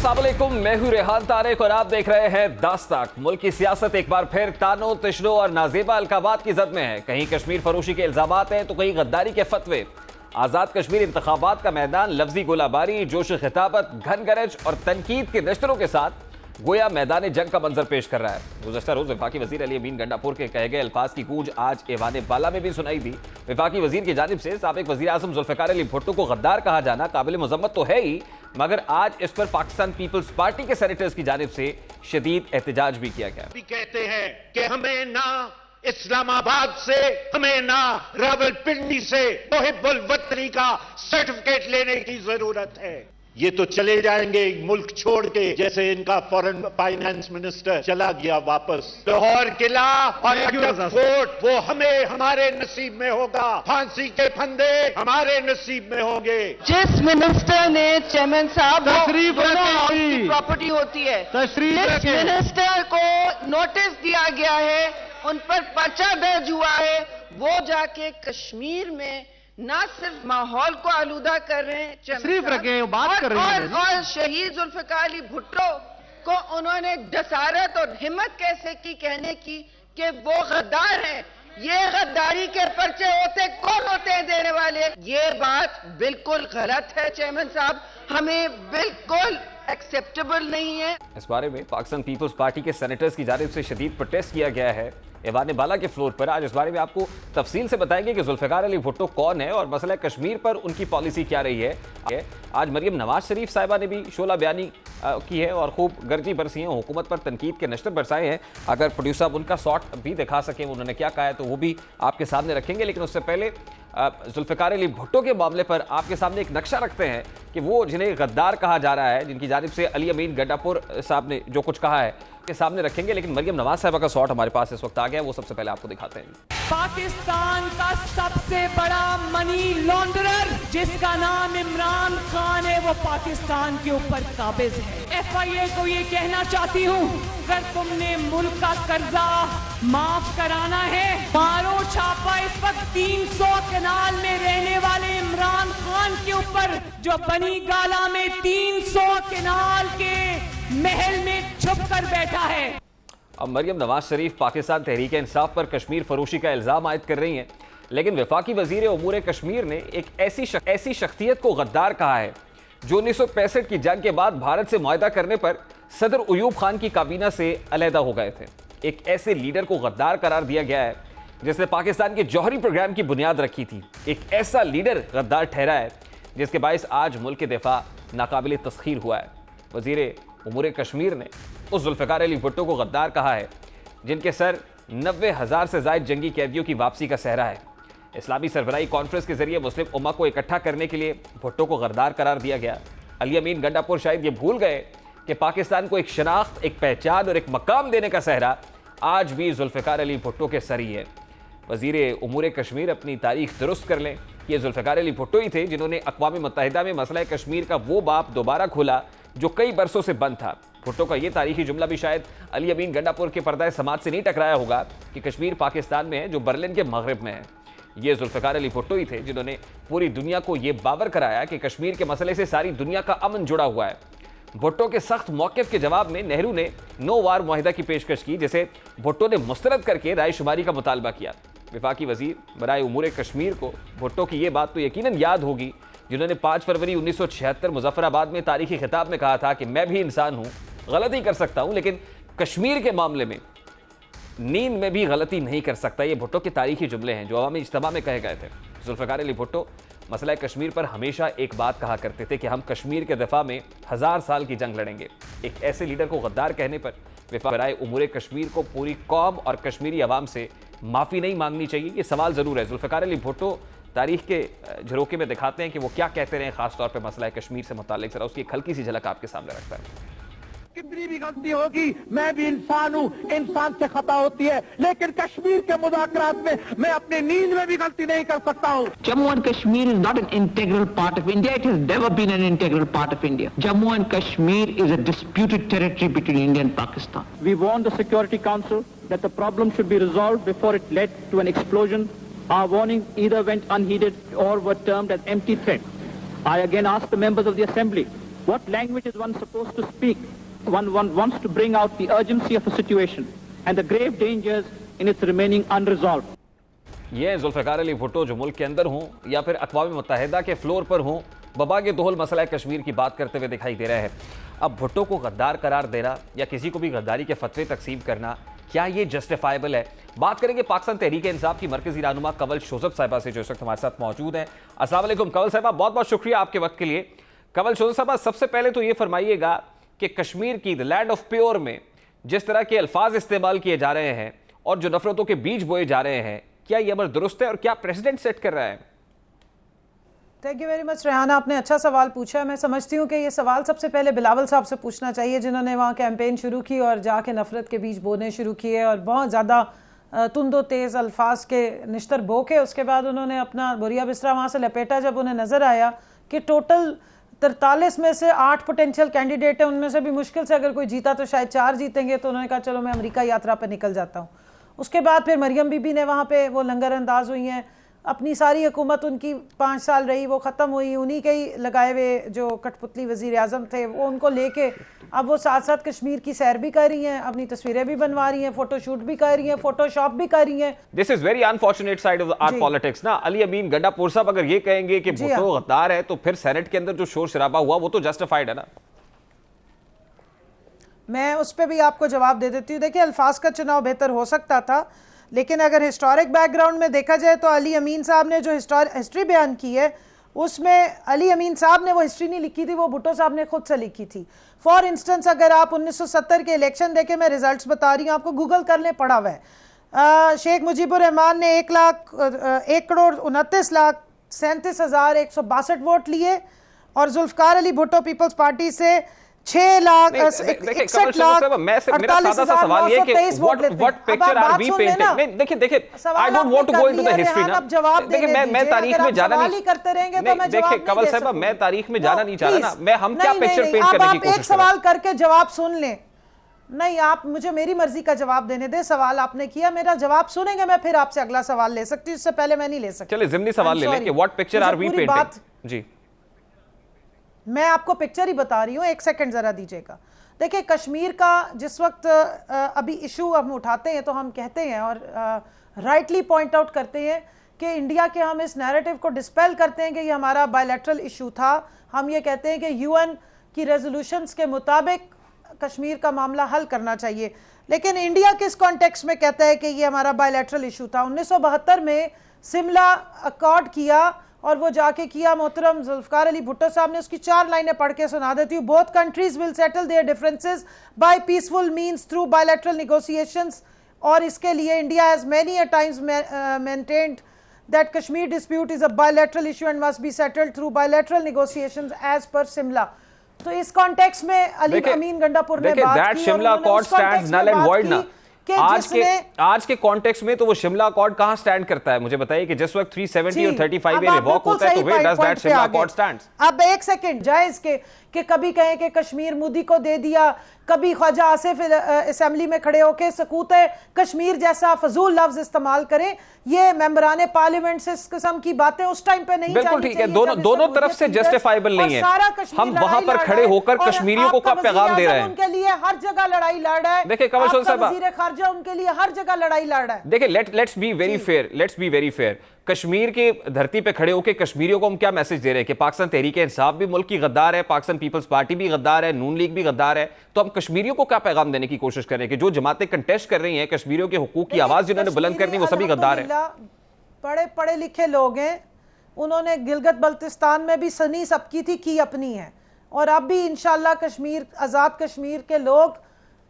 अस्सलाम वालेकुम, मैं हूं रेहान तारिक और आप देख रहे हैं दास्ताक। मुल्क की सियासत एक बार फिर तानो तिश्नो और नाजेबा अलकाबात की जद में है। कहीं कश्मीर फरोशी के इल्जामात हैं तो कहीं गद्दारी के फतवे। आजाद कश्मीर इंतखाबात का मैदान लफ्जी गोलाबारी, जोश खिताबत, घन गरज और तनकीद के नश्तरों के साथ गोया मैदान जंग का मंजर पेश कर रहा है। गुज़श्ता रोज वफाकी वजीर अली अमीन गंडापुर के कहे गए अल्फाज की गूंज आज ऐवान बाला में भी सुनाई दी। वफाकी वजीर की जानिब से साबिक वजीर आज़म जुल्फ़िकार अली भुट्टो को गद्दार कहा जाना काबिल मजम्मत तो है ही, मगर आज इस पर पाकिस्तान पीपल्स पार्टी के सेनेटर्स की जानिब से शदीद एहतजाज भी किया गया। कहते हैं कि हमें ना इस्लामाबाद से, हमें ना रावलपिंडी से मुहिब्बुल वतनी का सर्टिफिकेट लेने की जरूरत है। ये तो चले जाएंगे मुल्क छोड़ के, जैसे इनका फॉरेन फाइनेंस मिनिस्टर चला गया वापस। लाहौर किला और फोर्ट वो हमें हमारे नसीब में होगा, फांसी के फंदे हमारे नसीब में होंगे। जिस मिनिस्टर ने चेयरमैन साहब प्रॉपर्टी होती है, जिस मिनिस्टर को नोटिस दिया गया है, उन पर पर्चा दर्ज हुआ है, वो जाके कश्मीर में ना सिर्फ माहौल को आलूदा कर रहे हैं, तशरीफ रखे बात कर रहे हैं, और शहीद जुल्फ़िकार अली भुट्टो को उन्होंने जसारत और हिम्मत कैसे की कहने की कि वो गद्दार हैं। ये गद्दारी के पर्चे होते कौन होते हैं देने वाले? ये बात बिल्कुल गलत है चेयरमैन साहब, हमें बिल्कुल एक्सेप्टेबल नहीं है। इस बारे में पाकिस्तान पीपल्स पार्टी के सेनेटर्स की जानिब से शदीद प्रोटेस्ट किया गया है ऐवान बाला के फ्लोर पर। आज इस बारे में आपको तफसील से बताएंगे कि जुल्फ़िकार अली भुट्टो कौन है और मसला कश्मीर पर उनकी पॉलिसी क्या रही है। आज मरियम नवाज शरीफ साहिबा ने भी शोला बयानी की है और खूब गर्जी बरसी है, हुकूमत पर तनकीद के नश्तर बरसाए हैं। अगर प्रोड्यूसर साहब उनका शॉट भी दिखा सकें, उन्होंने क्या कहा है, तो वो भी आपके सामने रखेंगे। लेकिन उससे पहले जुल्फ़िकार अली भुट्टो के मामले पर आपके सामने एक नक्शा रखते हैं कि वो जिन्हें गद्दार कहा जा रहा है, जिनकी जानिब से अली अमीन गंडापुर साहब ने जो कुछ कहा है, के सामने रखेंगे। लेकिन मरियम नवाज साहिबा का शॉट हमारे पास इस वक्त आ गया, वो सबसे पहले आपको दिखाते हैं। पाकिस्तान का सबसे बड़ा मनी लॉन्ड्रर जिसका नाम इमरान खान है, वो पाकिस्तान के ऊपर काबिज है। FIA को ये कहना चाहती हूँ, अगर तुमने मुल्क का कर्जा माफ कराना है, मारो छापा इस वक्त 300 कनाल में रहने वाले इमरान खान के ऊपर, जो बनी गाला में 300 कनाल के महल में छुप कर बैठा है। अब मरियम नवाज शरीफ पाकिस्तान तहरीक इंसाफ पर कश्मीर फरोशी का इल्जाम आयद कर रही हैं, लेकिन वफाकी वजीर उमूर कश्मीर ने एक ऐसी शख्सियत को गद्दार कहा है जो 1965 की जंग के बाद भारत से मुआहदा करने पर सदर अयूब खान की काबीना से अलहदा हो गए थे। एक ऐसे लीडर को गद्दार करार दिया गया है जिसने पाकिस्तान के जौहरी प्रोग्राम की बुनियाद रखी थी। एक ऐसा लीडर गद्दार ठहरा है जिसके बायस आज मुल्क के दिफा नाकाबिल तस्खीर हुआ है। वजीर उमूर कश्मीर ने उस जुल्फ़िकार अली भुट्टो को गद्दार कहा है जिनके सर 90,000 से ज़ायद जंगी कैदियों की वापसी का सहरा है। इस्लामी सरबराही कॉन्फ्रेंस के जरिए मुस्लिम उम्मा को इकट्ठा करने के लिए भुट्टो को गद्दार करार दिया गया। अली अमीन गंडापुर शायद ये भूल गए कि पाकिस्तान को एक शनाख्त, एक पहचान और एक मकाम देने का सहरा आज भी जुल्फ़िकार अली भुट्टो के सर ही है। वजीर उमूर कश्मीर अपनी तारीख दुरुस्त कर लें, ये जुल्फ़िकार अली भुट्टो ही थे जिन्होंने अक़वाम मुत्तहिदा में मसला कश्मीर का वो बाब दोबारा खोला जो कई बरसों से बंद था। भुट्टो का ये तारीखी जुमला भी शायद अली अमीन गंडापुर के पर्दाए समाज से नहीं टकराया होगा कि कश्मीर पाकिस्तान में है जो बर्लिन के मगरिब में है। ये जुल्फ़िकार अली भुट्टो ही थे जिन्होंने पूरी दुनिया को ये बावर कराया कि कश्मीर के मसले से सारी दुनिया का अमन जुड़ा हुआ है। भुट्टो के सख्त मौक़िफ़ के जवाब में नेहरू ने नो वार मुआहिदा की पेशकश की, जिसे भुट्टो ने मुस्तरद करके रायशुमारी का मुतालबा किया। वफाकी वजीर बराए उमूर कश्मीर को भुट्टो की ये बात तो यकीनन याद होगी जिन्होंने 5 फरवरी 1976 मुजफ्फराबाद में तारीखी खिताब में कहा था कि मैं भी इंसान हूँ, गलती कर सकता हूँ, लेकिन कश्मीर के मामले में नींद में भी गलती नहीं कर सकता। ये भुट्टो के तारीखी जुमले हैं जो अवामी इज्तिमा में कहे गए थे। जुल्फ़िकार अली भुट्टो मसला कश्मीर पर हमेशा एक बात कहा करते थे कि हम कश्मीर के दिफा में 1000 साल की जंग लड़ेंगे। एक ऐसे लीडर को गद्दार कहने पर वफाराए उमूर कश्मीर को पूरी कौम और कश्मीरी अवाम से माफ़ी नहीं मांगनी चाहिए, ये सवाल ज़रूर है। जुल्फ़िकार अली भुट्टो तारीख के झरोके में दिखाते हैं कि वो क्या कहते रहे, खासतौर पर मसला कश्मीर से मुताल्लिक। जरा उसकी एक हल्की सी झलक आपके सामने रखता है। कितनी भी गलती होगी, मैं भी इंसान हूँ, इंसान से खता होती है, लेकिन कश्मीर के मुज़ाकरात में मैं अपनी नींद में भी गलती नहीं कर सकता हूँ। Jammu and Kashmir is not an integral part of India. It has never been an integral part of India. Jammu and Kashmir is a disputed territory between India and Pakistan. We warned the Security Council that the problem should be resolved before it led to an explosion. Our warnings either went unheeded or were termed as empty threats. I again ask the members of the Assembly What language is one supposed to speak? One wants to bring out the urgency of a situation and the grave dangers in its remaining unresolved. ये जुल्फ़िकार अली भुट्टो जो मुल्क के अंदर हों या फिर अक़वाम मुत्तहिदा के floor पर हों, बबा के दोहल मसला कश्मीर की बात करते हुए दिखाई दे रहे हैं। अब भुट्टो को गद्दार करार देना या किसी को भी गद्दारी के फतवे तकसीम करना, क्या ये जस्टिफाइबल है? बात करेंगे पाकिस्तान तहरीक इंसाफ की मरकजी रहनुमा कंवल शोजब साहिबा से, जो इस वक्त हमारे साथ मौजूद हैं। अस्सलाम वालेकुम कंवल साहिबा, बहुत बहुत शुक्रिया आपके वक्त के लिए। कंवल शोजब साहिबा, सबसे पहले तो ये फरमाइएगा कि कश्मीर की द लैंड ऑफ प्योर में जिस तरह के अल्फाज इस्तेमाल किए जा रहे हैं और जो नफरतों के बीज बोए जा रहे हैं, क्या ये अमर दुरुस्त है और क्या प्रेसिडेंट सेट कर रहा है? Thank you very much Rehana, आपने अच्छा सवाल पूछा है। मैं समझती हूँ कि ये सवाल सबसे पहले बिलावल साहब से पूछना चाहिए, जिन्होंने वहाँ कैंपेन शुरू की और जाके नफरत के बीज बोने शुरू किए और बहुत ज़्यादा तुंदो तेज़ अल्फाज के निश्तर बो के उसके बाद उन्होंने अपना बोरिया बिस्तरा वहाँ से लपेटा। जब उन्हें नज़र आया कि टोटल 43 में से 8 पोटेंशियल कैंडिडेट हैं, उनमें से भी मुश्किल से अगर कोई जीता तो शायद 4 जीतेंगे, तो उन्होंने कहा चलो मैं अमेरिका यात्रा पर निकल जाता हूँ। उसके बाद फिर मरियम बीबी ने वहाँ पे वो लंगर अंदाज हुई हैं। अपनी सारी हुकूमत उनकी 5 साल रही, वो ख़त्म हुई, उन्हीं के ही लगाए हुए जो कठपुतली वज़ीर आज़म थे वो उनको लेके अब वो साथ साथ कश्मीर की सैर भी कर रही हैं, अपनी तस्वीरें भी बनवा रही हैं, फोटोशूट भी कर रही हैं, फोटोशॉप भी कर रही हैं। This is very unfortunate side of our politics ना। अली अमीन गंडापुर साहब अगर ये कहेंगे कि भुट्टो गद्दार है तो फिर सेनेट के अंदर जो शोर शराबा हुआ वो तो जस्टिफाइड है ना। मैं उस पर भी आपको जवाब दे देती हूँ। देखिए, अल्फाज का चुनाव बेहतर हो सकता था, लेकिन अगर हिस्टोरिक बैकग्राउंड में देखा जाए तो अली अमीन साहब ने जो हिस्ट्री बयान की है उसमें अली अमीन साहब ने वो हिस्ट्री नहीं लिखी थी, वो भुट्टो साहब ने खुद से लिखी थी। फॉर इंस्टेंस अगर आप 1970 के इलेक्शन देखें, मैं रिजल्ट्स बता रही हूँ आपको, गूगल कर लें, पड़ा हुआ है। शेख मुजीबुर रहमान ने 1,39,37,162 वोट लिए और जुल्फकार अली भुट्टो पीपल्स पार्टी से 6,61,00,000 मेरा सादा सा सवाल ये कि what picture are we painting? नहीं देखिए I don't want to go into the history ना। देखिए मैं तारीख में जाना नहीं करते रहेंगे तो मैं देखिए कंवल साहब, मैं तारीख में जाना नहीं चाह रहा ना। मैं हम क्या पिक्चर पेंट करने की कोशिश कर रहे हैं? एक सवाल करके जवाब सुन लें। नहीं, आप मुझे मेरी मर्जी का जवाब देने दे। सवाल आपने किया, मेरा जवाब सुनेंगे, मैं फिर आपसे अगला सवाल ले सकती हूँ, इससे पहले मैं नहीं ले सकती। चलिए जिम्नी सवाल ले लें कि what picture are we painting? जी मैं आपको पिक्चर ही बता रही हूँ, एक सेकंड ज़रा दीजिएगा। देखिए, कश्मीर का जिस वक्त अभी इशू हम उठाते हैं तो हम कहते हैं और राइटली पॉइंट आउट करते हैं कि इंडिया के हम इस नैरेटिव को डिस्पेल करते हैं कि ये हमारा बायलैटरल इशू था। हम ये कहते हैं कि यूएन की रेजोल्यूशंस के मुताबिक कश्मीर का मामला हल करना चाहिए, लेकिन इंडिया किस कॉन्टेक्स्ट में कहता है कि ये हमारा बायलैटरल इशू था? 1972 में सिमला अकॉर्ड किया और वो जाके किया। मोहतरम जुल्फकार अली भुट्टो साहब ने उसकी 4 लाइनें पढ़ के सुना देती हूँ। Both countries will settle their differences by peaceful means through bilateral negotiations. और इसके लिए India has many a times maintained that Kashmir dispute is a bilateral issue and must be settled through bilateral negotiations as per Simla. तो इस context में अली अमीन गंडापुर ने बात की Shimla accord stands null and void ना। आज के कॉन्टेक्स्ट में तो वो शिमला अकॉर्ड कहां स्टैंड करता है? मुझे बताइए कि जिस वक्त 370 और 35 ये रिवॉक होता है तो way does that Shimla accord stands? अब एक सेकंड जायज के कभी कहें कि कश्मीर मोदी को दे दिया, कभी ख्वाजा आसिफ असेंबली में खड़े होकर सकूत कश्मीर जैसा फजूल लफ्ज इस्तेमाल करें, ये मेंबरान पार्लियामेंट से इस किस्म की बातें उस टाइम पे नहीं बिल्कुल ठीक है। दोनों तरफ से जस्टिफाइबल नहीं है। हम वहां पर खड़े होकर कश्मीरियों को क्या पैगाम दे रहे हैं? उनके लिए हर जगह लड़ाई लड़ रहा है। देखिए कंवल शोजब साहब, वज़ीर खारजा उनके लिए हर जगह लड़ाई लड़ रहा है। देखिए let's be very fair. Kashmir के धरती पे खड़े होकर कश्मीरियों को हम क्या मैसेज दे रहे हैं कि पाकिस्तान तहरीक इंसाफ भी मुल्क की गद्दार है, पाकिस्तान पीपल्स पार्टी भी गद्दार है, नून लीग भी गद्दार है। तो हम कश्मीरियों को क्या पैगाम देने की कोशिश कर रहे हैं कि जो जमातें कंटेस्ट कर रही हैं, कश्मीरियों के हुकूक की आवाज जिन्होंने बुलंद करनी, वो सभी गद्दार है? पढ़े लिखे लोग हैं, उन्होंने गिलगित बल्तिस्तान में भी सनी सबकी थी, की अपनी है, और अब भी इंशाल्लाह कश्मीर, आज़ाद कश्मीर के लोग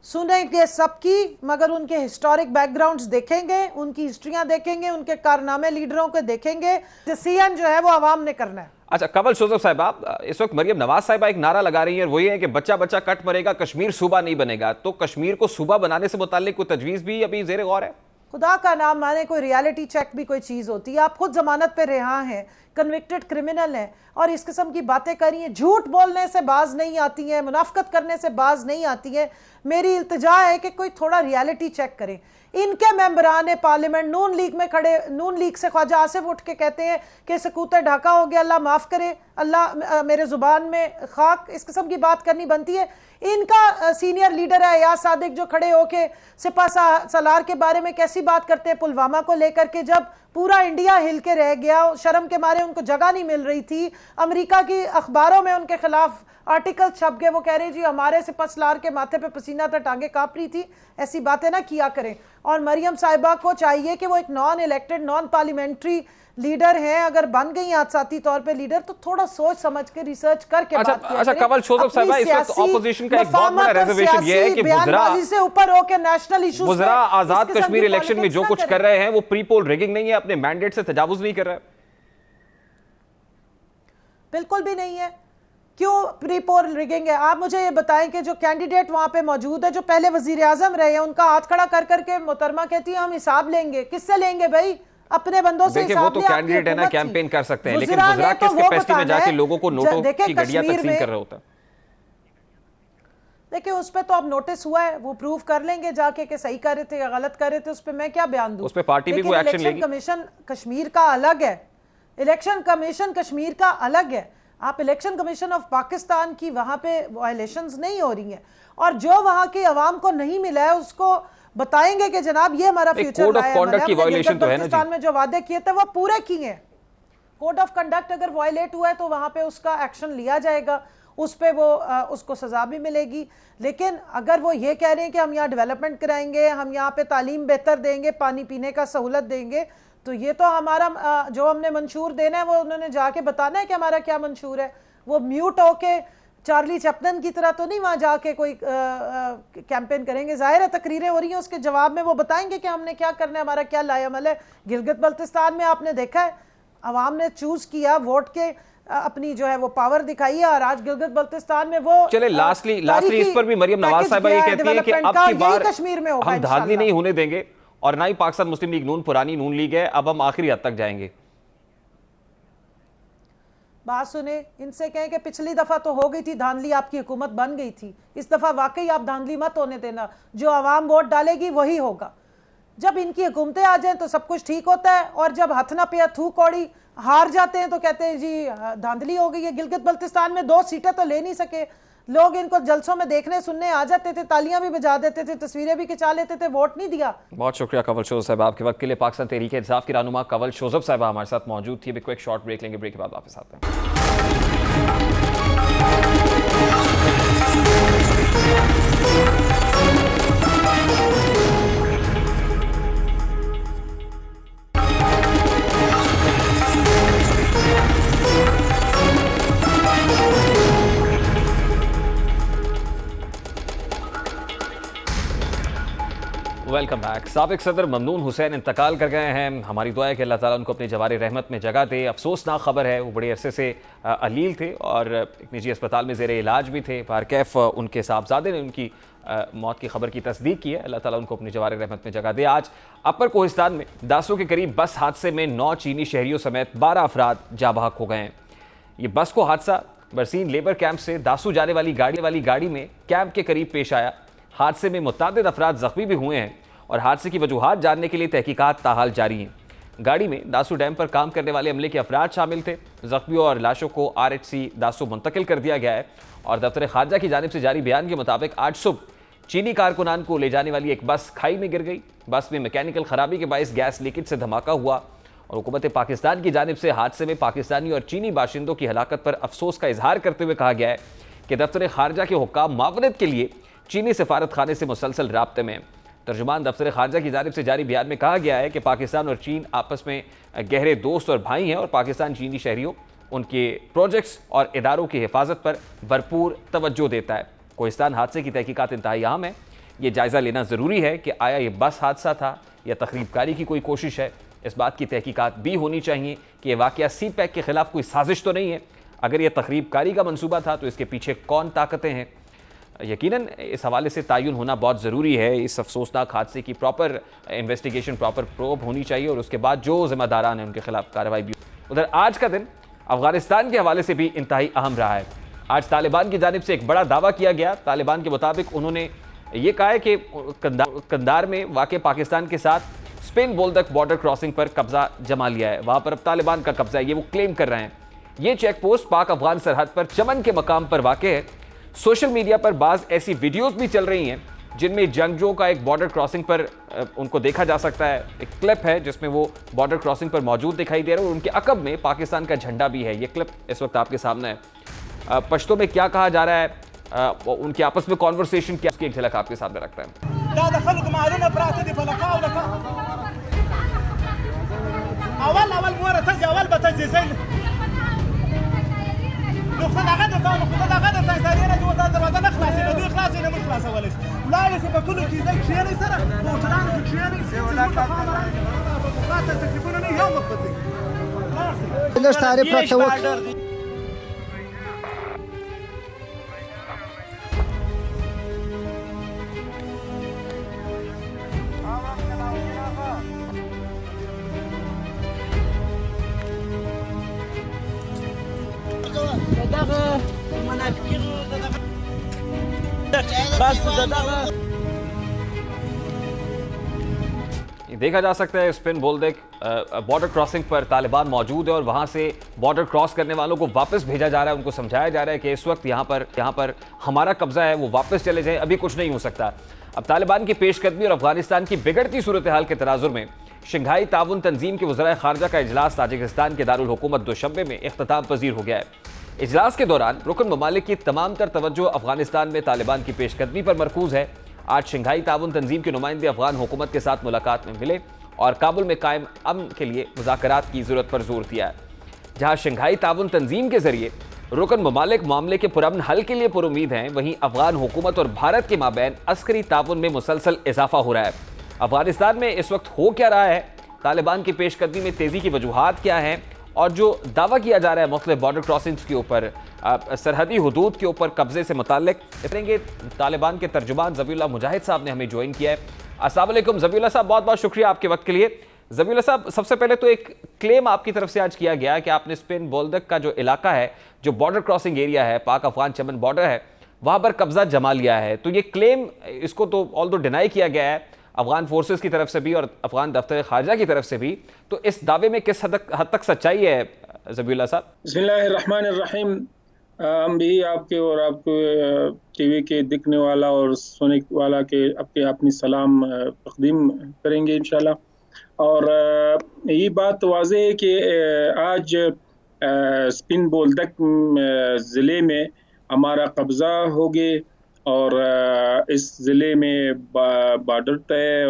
सुनेंगे सबकी, मगर उनके हिस्टोरिक बैकग्राउंड्स देखेंगे, उनकी हिस्ट्रियां देखेंगे, उनके कारनामे लीडरों के देखेंगे। डिसीजन जो है वो आवाम ने करना है। अच्छा कंवल शोजब साहिबा, इस वक्त मरियम नवाज साहिबा एक नारा लगा रही है, वो ये है कि बच्चा बच्चा कट मरेगा, कश्मीर सूबा नहीं बनेगा। तो कश्मीर को सूबा बनाने से मुताल्लिक कोई तजवीज़ भी अभी ज़ेर गौर है? खुदा का नाम माने, कोई रियलिटी चेक भी कोई चीज़ होती है? आप खुद जमानत पे रिहा हैं, कन्विक्टेड क्रिमिनल हैं और इस किस्म की बातें करी हैं। झूठ बोलने से बाज नहीं आती हैं, मुनाफकत करने से बाज नहीं आती है। मेरी इल्तिजा है कि कोई थोड़ा रियलिटी चेक करें। इनके मेंबरान पार्लियामेंट नून लीग में खड़े, नून लीग से ख्वाजा आसिफ उठ के कहते हैं कि सकूतर ढाका हो गया, अल्लाह माफ़ करे, अल्लाह मेरे ज़ुबान में खाक, इस किस्म की बात करनी बनती है। इनका सीनियर लीडर है अयाज सादिक जो खड़े होके सिपा सलार के बारे में कैसी बात करते हैं पुलवामा को लेकर के, जब पूरा इंडिया हिल के रह गया, शर्म के मारे उनको जगह नहीं मिल रही थी। अमेरिका की अखबारों में उनके खिलाफ आर्टिकल छप गए, वो कह रहे जी हमारे सिपा सलार के माथे पे पसीना था, टांगे कांप रही थी। ऐसी बातें ना किया करें। और मरियम साहिबा को चाहिए कि वो एक non elected, non parliamentary leader हैं, अगर बन गई हादसाती तौर पे लीडर तो थोड़ा सोच समझ के रिसर्च करके बात किया अच्छा, कंवल शोजब साहिबा, इस वक्त ऑपोजिशन का एक बहुत बड़ा रिजर्वेशन ये है कि बुज़रा से ऊपर होकर नेशनल इश्यूज, बुज़रा आजाद कश्मीर इलेक्शन में जो कुछ कर रहे हैं वो प्री पोल रिगिंग नहीं है, अपने मैंडेट से तजावुज नहीं कर रहा है। बिल्कुल भी नहीं है। क्यों प्री पोल रिगिंग है? आप मुझे ये बताएं कि जो कैंडिडेट वहां पे मौजूद है, जो पहले वजीर आजम रहे हैं, उनका हाथ खड़ा कर करके मोहतरमा कहती है हम हिसाब लेंगे। किससे लेंगे भाई? अपने बंदों से। देखिए वो तो कैंडिडेट है ना, कैंपेन कर सकते हैं, लेकिन गुजरात किस कैपेसिटी में जाके लोगों को नोटों की गड़ियां तकसीम कर रहे होता है? देखिए उस पे तो अब नोटिस हुआ है, वो प्रूव कर लेंगे जाके कि सही कर रहे थे या गलत कर रहे थे। उस पे मैं क्या बयान दूं? उस पे पार्टी भी कोई एक्शन लेगी? कमीशन कश्मीर का अलग है, इलेक्शन कमीशन कश्मीर का अलग है। आप इलेक्शन कमीशन ऑफ पाकिस्तान की वहां पे वायलेशंस नहीं हो रही हैं, और जो वहां की आवाम को नहीं मिला है उसको बताएंगे कि जनाब ये हमारा फ्यूचर कोड ऑफ कंडक्ट की वायलेशन तो है ना जी। पाकिस्तान में जो वादे किए थे वो पूरे किए हैं। कोड ऑफ कंडक्ट अगर वायलेट हुआ है तो वहां पे उसका एक्शन लिया जाएगा, उस पे वो उसको सजा भी मिलेगी। लेकिन अगर वो ये कह रहे हैं कि हम यहाँ डेवलपमेंट कराएंगे, हम यहाँ पे तालीम बेहतर देंगे, पानी पीने का सहूलत देंगे, तो ये तो हमारा जो हमने मंशूर देना है वो उन्होंने जाके बताना है कि हमारा क्या मंशूर है। वो म्यूट होके चार्ली चैपलन की तरह तो नहीं वहां जाके कोई कैंपेन करेंगे। जाहिर है तकरीरें हो रही हैं, उसके जवाब में वो बताएंगे कि हमने क्या करना है, हमारा क्या लाएअमल है। गिलगित बल्तिस्तान में आपने देखा है, अवाम ने चूज किया, वोट के अपनी जो है वो पावर दिखाई है, और आज गिलगित बल्तिस्तान में वो चले लास्टली इस पर भी मरियम नवाज साहिबा ये कहती है कि अब की बार कश्मीर में हम धांधली नहीं होने देंगे, और ना ही पाकिस्तान मुस्लिम लीग नून पुरानी नून लीग है, अब हम आखिरी हद तक जाएंगे। बात सुने, इनसे कहें कि पिछली दफा तो हो गई थी धांधली, आपकी हुकूमत बन गई थी, इस दफा वाकई आप धांधली मत होने देना, जो आवाम वोट डालेगी वही होगा। जब इनकी हुकूमतें आ जाएं तो सब कुछ ठीक होता है, और जब हथ ना पे थू कौड़ी हार जाते हैं तो कहते हैं जी धांधली हो गई है। गिलगित बल्तिस्तान में 2 सीटें तो ले नहीं सके, लोग इनको जलसों में देखने सुनने आ जाते थे, तालियां भी बजा देते थे, तस्वीरें भी खिंचा लेते थे, वोट नहीं दिया। बहुत शुक्रिया कंवल शोजब साहब आपके वक्त के लिए। पाकिस्तान तहरीक इंसाफ की रहनुमा कंवल शोजब साहब हमारे साथ मौजूद थी। क्विक शॉर्ट ब्रेक लेंगे, ब्रेक के बाद वापस आते हैं। Welcome back. साबिक सदर ममनून हुसैन इंतकाल कर गए हैं। हमारी दुआ है कि अल्लाह ताला उनको अपनी जवार रहमत में जगह दे। अफसोसनाक खबर है, वो बड़े अरसे से अलील थे और एक निजी अस्पताल में ज़ेर इलाज भी थे। बारकैफ उनके साहबजादे ने उनकी मौत की खबर की तस्दीक की है। अल्लाह ताला उनको अपनी जवार रहमत में जगह दे। आज अपर कोहिस्तान में दासों के करीब बस हादसे में 9 चीनी शहरियों समेत 12 अफराद जाँ बहक हो गए हैं। ये बस को हादसा बरसीन लेबर कैंप से दासू जाने वाली गाड़ी में कैंप के करीब पेश आया। हादसे में मुतअद्दिद अफराद जख्मी भी हुए हैं और हादसे की वजूहात जानने के लिए तहकीकात ताहाल जारी हैं। गाड़ी में दासू डैम पर काम करने वाले अमले के अफराद शामिल थे। जख्मियों और लाशों को RHC दासू मुंतकिल कर दिया गया है और दफ्तर खारजा की जानिब से जारी बयान के मुताबिक आज सुबह चीनी कारकुनान को ले जाने वाली एक बस खाई में गिर गई। बस में मैकेनिकल खराबी के बायस गैस लीकेज से धमाका हुआ और हुकूमत पाकिस्तान की जानिब से हादसे में पाकिस्तानी और चीनी बाशिंदों की हलाकत पर अफसोस का इजहार करते हुए कहा गया है कि दफ्तर खारजा के हुक्काम मावनत के लिए चीनी सफारत खाने से मुसलसल राब्ते में। तर्जुमान दफ्तर खारजा की जानिब से जारी बयान में कहा गया है कि पाकिस्तान और चीन आपस में गहरे दोस्त और भाई हैं और पाकिस्तान चीनी शहरियों, उनके प्रोजेक्ट्स और इदारों की हिफाजत पर भरपूर तवज्जो देता है। कोहिस्तान हादसे की तहकीकात इंतहाई अहम है। ये जायज़ा लेना ज़रूरी है कि आया ये बस हादसा था या तखरीबकारी की कोई कोशिश है। इस बात की तहकीकात भी होनी चाहिए कि यह वाक़या CPEC के ख़िलाफ़ कोई साजिश तो नहीं है। अगर यह तखरीबकारी का मंसूबा था तो इसके पीछे कौन ताकतें हैं। यकीनन इस हवाले से तयन होना बहुत ज़रूरी है। इस अफसोसनाक हादसे की प्रॉपर इन्वेस्टिगेशन, प्रॉपर प्रोब होनी चाहिए और उसके बाद जो ज़िम्मेदारान हैं उनके खिलाफ कार्रवाई भी। उधर आज का दिन अफगानिस्तान के हवाले से भी इंतहाई अहम रहा है। आज तालिबान की जानिब से एक बड़ा दावा किया गया। तालिबान के मुताबिक उन्होंने ये कहा है कि कंधार में वाक़ पाकिस्तान के साथ स्पिन बोल्दक बॉर्डर क्रॉसिंग पर कब्जा जमा लिया है, वहाँ पर अब तालिबान का कब्जा है, ये वो क्लेम कर रहे हैं। ये चेक पोस्ट पाक अफगान सरहद पर चमन के मकाम पर वाक़ है। सोशल मीडिया पर बाज़ ऐसी वीडियोस भी चल रही हैं जिनमें जंगजुओं का एक बॉर्डर क्रॉसिंग पर उनको देखा जा सकता है। एक क्लिप है जिसमें वो बॉर्डर क्रॉसिंग पर मौजूद दिखाई दे रहे हैं और उनके अकब में पाकिस्तान का झंडा भी है। ये क्लिप इस वक्त आपके सामने है। पश्तो में क्या कहा जा रहा है, उनके आपस में कॉन्वर्सेशन क्या, उसकी एक झलक आपके सामने रखता है। देखा जा सकता है स्पिन बोल्दक बॉर्डर क्रॉसिंग पर तालिबान मौजूद है और वहां से बॉर्डर क्रॉस करने वालों को वापस भेजा जा रहा है। उनको समझाया जा रहा है कि इस वक्त यहाँ पर हमारा कब्जा है, वो वापस चले जाएं, अभी कुछ नहीं हो सकता। अब तालिबान की पेशकदमी और अफगानिस्तान की बिगड़ती सूरत हाल के तनाजुर में शंघाई ताउन तंजीम के वज़राए खारजा का इजलास ताजिकिस्तान के दारुल हुकूमत दुशंबे में इख्तिताम पजीर हो गया है। इजलास के दौरान रुकन ममालिक की तमाम तर तवज्जो अफगानिस्तान में तालिबान की पेशकदमी पर मरकूज है। आज शंघाई ताउन तंजीम के नुमाइंदे अफगान हुकूमत के साथ मुलाकात में मिले और काबुल में कायम अमन के लिए मुज़ाकरात की ज़रूरत पर जोर दिया है। जहाँ शंघाई ताउन तंजीम के जरिए रुकन ममालिक मामले के पुरअमन हल के लिए पुरुमीद हैं, वहीं अफगान हुकूमत और भारत के माबैन अस्करी ताउन में मुसलसल इजाफा हो रहा है। अफगानिस्तान में इस वक्त हो क्या रहा है, तालिबान की पेशकदमी में तेज़ी की वजूहात क्या हैं और जो दावा किया जा रहा है मुख्तलिफ बॉर्डर क्रॉसिंग्स के ऊपर, सरहदी हुदूद के ऊपर कब्जे से मुताल्लिक, इतने तालिबान के तर्जुमान ज़बीउल्लाह मुजाहिद साहब ने हमें ज्वाइन किया है। अस्सलाम वालेकुम ज़बीउल्लाह साहब, बहुत बहुत शुक्रिया आपके वक्त के लिए। ज़बीउल्लाह साहब, सबसे पहले तो एक क्लेम आपकी तरफ से आज किया गया कि आपने स्पिन बोल्दक का जो इलाका है, जो बॉर्डर क्रॉसिंग एरिया है, पाक अफगान चमन बॉर्डर है, वहाँ पर कब्जा जमा लिया है। तो ये क्लेम, इसको तो ऑल दो डिनाई किया गया है अफगान फोर्सेस की तरफ से भी और अफगान दफ्तर खारजा की तरफ से भी, तो इस दावे में किस हद तक सच्चाई है ज़बीउल्लाह साहब? बिस्मिल्लाहिर्रहमानिर्रहीम। हम भी आपके और आपके टीवी के देखने वाला और सुनने वाला के अपनी सलाम तकदीम करेंगे इंशाल्लाह। और ये बात वाज़ेह है कि आज स्पिन बोल्दक ज़िले में हमारा कब्ज़ा हो गए और इस ज़िले में बॉर्डर तय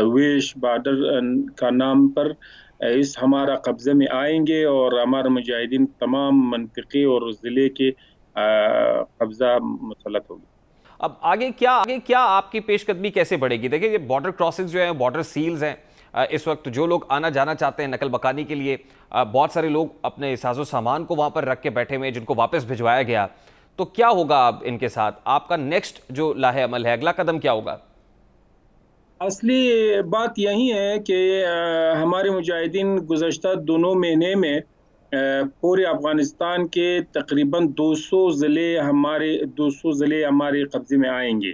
वेश बॉर्डर का नाम पर इस हमारा कब्ज़े में आएंगे और हमारे मुजाहिदीन तमाम मंतिक़े और ज़िले के कब्ज़ा मुसल्लत होगी। अब आगे क्या आपकी पेशकदमी कैसे बढ़ेगी? देखिए, ये बॉर्डर क्रॉसिंग जो है, बॉर्डर सील्स हैं, इस वक्त जो लोग आना जाना चाहते हैं नकल बकानी के लिए, बहुत सारे लोग अपने साजो सामान को वहाँ पर रख के बैठे हुए हैं जिनको वापस भिजवाया गया। तो क्या होगा अब इनके साथ? आपका नेक्स्ट जो लाहे अमल है, अगला कदम क्या होगा? असली बात यही है कि हमारे मुजाहिदीन गुज़श्ता दोनों महीने में पूरे अफ़गानिस्तान के तकरीबन 200 ज़िले हमारे कब्ज़े में आएंगे।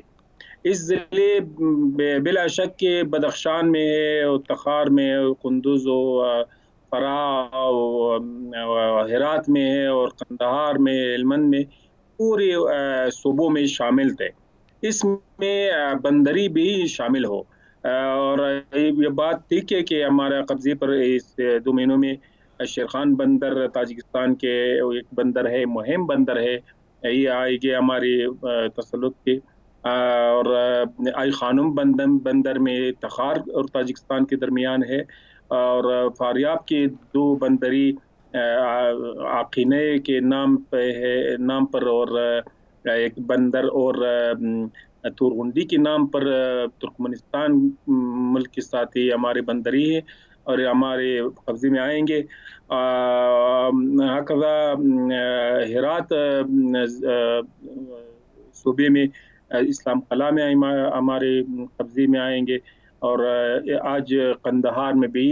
इस ज़िले बिला शक के बदख्शान में है और तखार में है, कुंदुज़ और फराह हेरात में है और कंदहार में, हेलमंद में, पूरे सूबों में शामिल थे। इसमें बंदरी भी शामिल हो और ये बात ठीक है कि हमारा कब्जे पर इस 2 महीनों में शेरखान बंदर ताजिकिस्तान के एक बंदर है, मुहिम बंदर है, ये आएगी हमारे तसल्लुत पे। और आई खानुम बंदर में तखार और ताजिकिस्तान के दरमियान है और फारियाब के 2 बंदरी आकिने के नाम पर और एक बंदर और तुरगुंडी के नाम पर तुर्कमेनिस्तान मुल्क के साथ ही हमारे बंदरी है। और हमारे कब्जे में आएंगे। हकज़ा हेरात सूबे में इस्लाम कला में हमारे कब्जे में आएंगे, और आज कंदहार में भी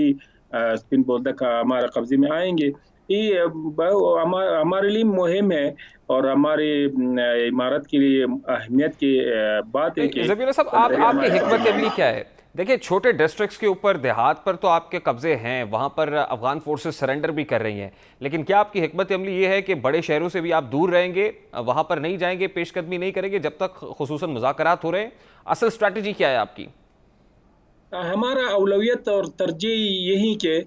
स्पिन बोल्दा का हमारे कब्जे में आएंगे। ये हमारे लिए मुहिम है और हमारे इमारत के लिए अहमियत की बात है कि ज़बीउल्लाह साहब, आपकी हिकमत अमली क्या है? देखिए, छोटे डिस्ट्रिक्ट्स के ऊपर, देहात पर तो आपके कब्जे हैं, वहाँ पर अफगान फोर्सेस सरेंडर भी कर रही हैं, लेकिन क्या आपकी हिकमत अमली ये है कि बड़े शहरों से भी आप दूर रहेंगे, वहाँ पर नहीं जाएंगे, पेशकदमी नहीं करेंगे जब तक खुसूसन मुज़ाकरात हो रहे हैं? असल स्ट्रैटेजी क्या है आपकी? हमारा अवलवियत और तरजीह यही कि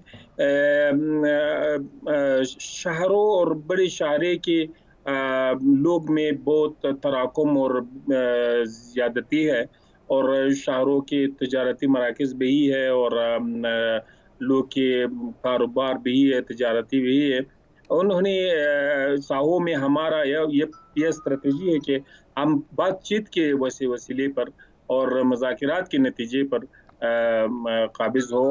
शहरों और बड़े शहरे के लोग में बहुत तराकुम और ज़्यादती है, और शहरों के तजारती मराकज़ भी है, और लोग के कारोबार भी है, तजारती भी है। उन्होंने साहों में हमारा यह स्ट्रेटजी है कि हम बातचीत के वसीले पर और मुज़ाकरात के नतीजे पर काबिज हो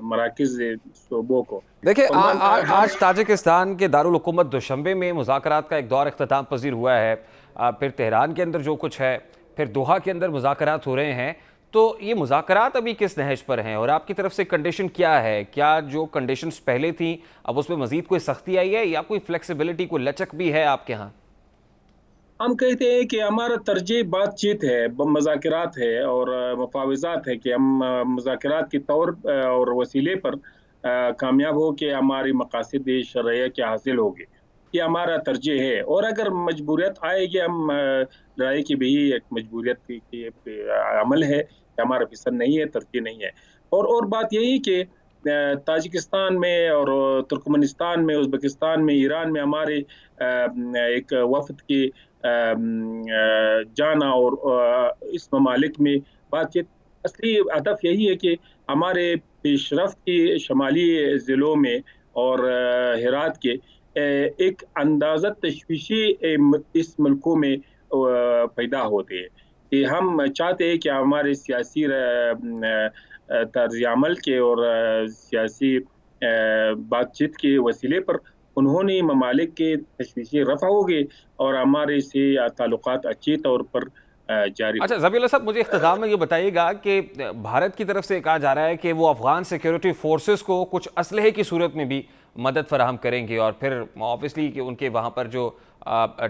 मराकज़ सूबों को। देखिए, आज ताजिकिस्तान के दारुल हुकूमत दुशंबे में मुज़ाकरात का एक दौर इख्तिताम पजीर हुआ है, फिर तेहरान के अंदर जो कुछ है, फिर दोहा के अंदर मुज़ाकरात हो रहे हैं। तो ये मुज़ाकरात अभी किस नहज पर हैं और आपकी तरफ से कंडीशन क्या है? क्या जो कंडीशंस पहले थी अब उसमें मज़ीद कोई सख्ती आई है, या कोई फ्लेक्सिबिलिटी, कोई लचक भी है आपके यहाँ? हम कहते हैं कि हमारा तरजीह बातचीत है, मुज़ाकरात है और मुफावज़ात है, कि हम मुज़ाकरात के तौर और वसीले पर कामयाब हो कि हमारी मकासद शरइया के हासिल होगी। ये हमारा तरजीह है, और अगर मजबूरियत आएगी, हम लड़ाई की भी एक मजबूरियत की अमल है कि हमारा पसंद नहीं है, तरजीह नहीं है। और बात यही कि ताजिकिस्तान में और तुर्कमेनिस्तान में, उज़्बेकिस्तान में, ईरान में हमारे एक वफ़द की जाना और इस ममालिक में बातचीत, असली हदफ यही है कि हमारे पेशरफ्त की शमाली ज़िलों में और हेरात के एक अंदाज़ा तशवीशी इस मुल्कों में पैदा होते हैं कि हम चाहते हैं कि हमारे सियासी तर्ज़ अमल के और सियासी बातचीत के वसीले पर उन्होंने ममालिक के तशवीशी रफ़ा होगी और हमारे से ताल्लुकात अच्छे तौर पर जारी। अच्छा ज़बीउल्लाह साहब, मुझे इख्तिताम में ये बताइएगा कि भारत की तरफ से कहा जा रहा है कि वो अफ़गान सिक्योरिटी फोर्सेस को कुछ असलहे की सूरत में भी मदद फराहम करेंगे, और फिर ऑब्वियसली कि उनके वहाँ पर जो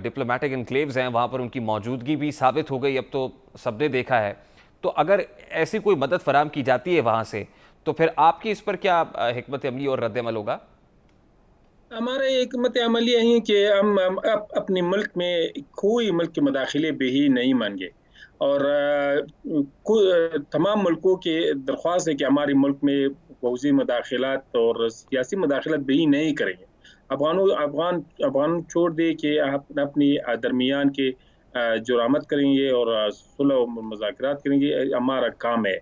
डिप्लोमेटिक इनक्लेव्स हैं वहाँ पर उनकी मौजूदगी भी साबित हो गई, अब तो सबने देखा है। तो अगर ऐसी कोई मदद फराहम की जाती है वहाँ से, तो फिर आपकी इस पर क्या हिकमत अमली और रद्द अमल होगा? हमारे हिकमत अमली यही है कि हम अपने मुल्क में कोई मुल्क के मदाखिले भी ही नहीं मानेंगे, और तमाम मुल्कों के दरख्वास्त है कि हमारे मुल्क में फौजी मदाखिलात और सियासी मदाखिलत भी नहीं करेंगे। अफगान छोड़ दे कि अपनी दरमियान के जुरामत करेंगे और सुलह और मुज़ाकरात करेंगे, हमारा काम है।